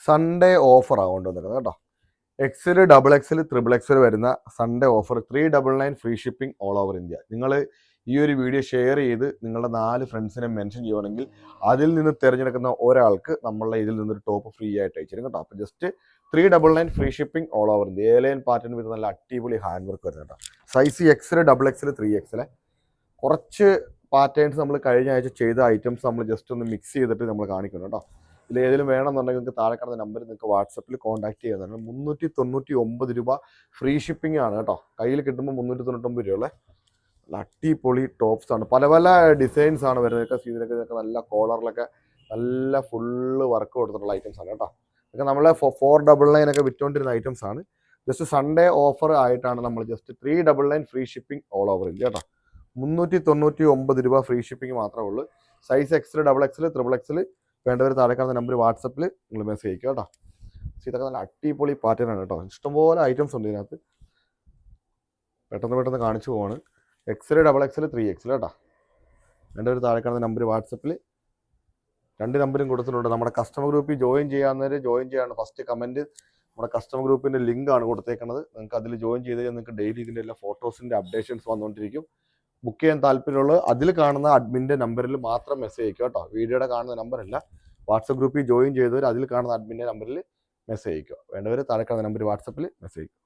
Sunday ഓഫറാണ് കൊണ്ടുവന്നിരിക്കുന്നത് കേട്ടോ. XL, double XL, triple XL വരുന്ന Sunday offer 399 free shipping all over India. നിങ്ങൾ ഈ ഒരു വീഡിയോ ഷെയർ ചെയ്ത് നിങ്ങളുടെ 4 ഫ്രണ്ട്സിനെ മെൻഷൻ ചെയ്യുകയാണെങ്കിൽ അതിൽ നിന്ന് തിരഞ്ഞെടുക്കുന്ന ഒരാൾക്ക് നമ്മളെ ഇതിൽ നിന്നൊരു ടോപ്പ് ഫ്രീ ആയിട്ട് അയച്ചിരും കേട്ടോ. അപ്പോൾ just 399 free shipping all over India. A-line pattern വരുന്ന നല്ല അടിപൊളി ഹാൻഡ് വർക്ക് വരുന്നത് കേട്ടോ. Size Excel, double Excel, 3XL. കുറച്ച് പാറ്റേൺസ് നമ്മൾ കഴിഞ്ഞ ആഴ്ച ചെയ്ത ഐറ്റംസ് നമ്മൾ ജസ്റ്റ് ഒന്ന് മിക്സ് ചെയ്തിട്ട് നമ്മൾ കാണിക്കുന്നു കേട്ടോ. ഇതിൽ ഏതെങ്കിലും വേണമെന്നുണ്ടെങ്കിൽ നിങ്ങൾക്ക് താഴെ കാണുന്ന നമ്പർ നിങ്ങൾക്ക് വാട്സപ്പിൽ കോൺടാക്ട് ചെയ്യുന്നതാണ്. 399 രൂപ ഫ്രീ ഷിപ്പിംഗ് ആണ് കേട്ടോ. കയ്യിൽ കിട്ടുമ്പോൾ 399 രൂപ ഉള്ള നല്ല അടിപൊളി ടോപ്സ് ആണ്. പല പല ഡിസൈൻസ് ആണ് വരുന്നത്. ഇതിനൊക്കെ നല്ല കോളറിലൊക്കെ നല്ല ഫുള്ള് വർക്ക് കൊടുത്തിട്ടുള്ള ഐറ്റംസ് ആണ് കേട്ടോ. ഇതൊക്കെ നമ്മളെ 499 ഒക്കെ വിറ്റുകൊണ്ടിരുന്ന ഐറ്റംസ് ആണ്. ജസ്റ്റ് സൺഡേ ഓഫർ ആയിട്ടാണ് നമ്മൾ just 399 free shipping all over India കേട്ടോ. 399 രൂപ ഫ്രീ ഷിപ്പിംഗ് മാത്രമേ ഉള്ളൂ. Size Excel, double XL, triple Excel വേണ്ടവർ താഴെ കാണുന്ന നമ്പർ വാട്സപ്പിൽ നിങ്ങൾ മെസ്സേജ് അയക്കുക കേട്ടോ. ഇതൊക്കെ നല്ല അടിപൊളി പാറ്റേൺ ആണ് കേട്ടോ. ഇഷ്ടംപോലെ ഐറ്റംസ് ഉണ്ട് ഇതിനകത്ത്. പെട്ടെന്ന് കാണിച്ചു പോവാണ്. എക്സൽ, ഡബിൾ എക്സൽ, 3XL കേട്ടോ. വേണ്ടവർ താഴെ കാണുന്ന നമ്പർ വാട്സപ്പിൽ 2 നമ്പരും കൊടുത്തിട്ടുണ്ട്. നമ്മുടെ കസ്റ്റമർ ഗ്രൂപ്പിൽ ജോയിൻ ചെയ്യാവുന്നവർ ജോയിൻ ചെയ്യാണ്. ഫസ്റ്റ് കമൻറ്റ് നമ്മുടെ കസ്റ്റമർ ഗ്രൂപ്പിൻ്റെ ലിങ്ക് ആണ് കൊടുത്തേക്കുന്നത്. നിങ്ങൾക്ക് അതിൽ ജോയിൻ ചെയ്ത് കഴിഞ്ഞാൽ നിങ്ങൾക്ക് ഡെയിലി ഇതിൻ്റെ എല്ലാ ഫോട്ടോസിൻ്റെ അപ്ഡേഷൻസ് വന്നുകൊണ്ടിരിക്കും. ബുക്ക് ചെയ്യാൻ താല്പര്യമുള്ളത് അതിൽ കാണുന്ന അഡ്മിൻ്റെ നമ്പറിൽ മാത്രം മെസ്സേജ് അയക്കുക കേട്ടോ. വീഡിയോയുടെ കാണുന്ന നമ്പറല്ല. വാട്സപ്പ് ഗ്രൂപ്പിൽ ജോയിൻ ചെയ്തവർ അതിൽ കാണുന്ന അഡ്മിൻ്റെ നമ്പറിൽ മെസ്സേജ് അയക്കുക. വേണ്ടവർ താഴെ കാണുന്ന നമ്പർ വാട്സപ്പിൽ മെസ്സേജ് അയക്കുക.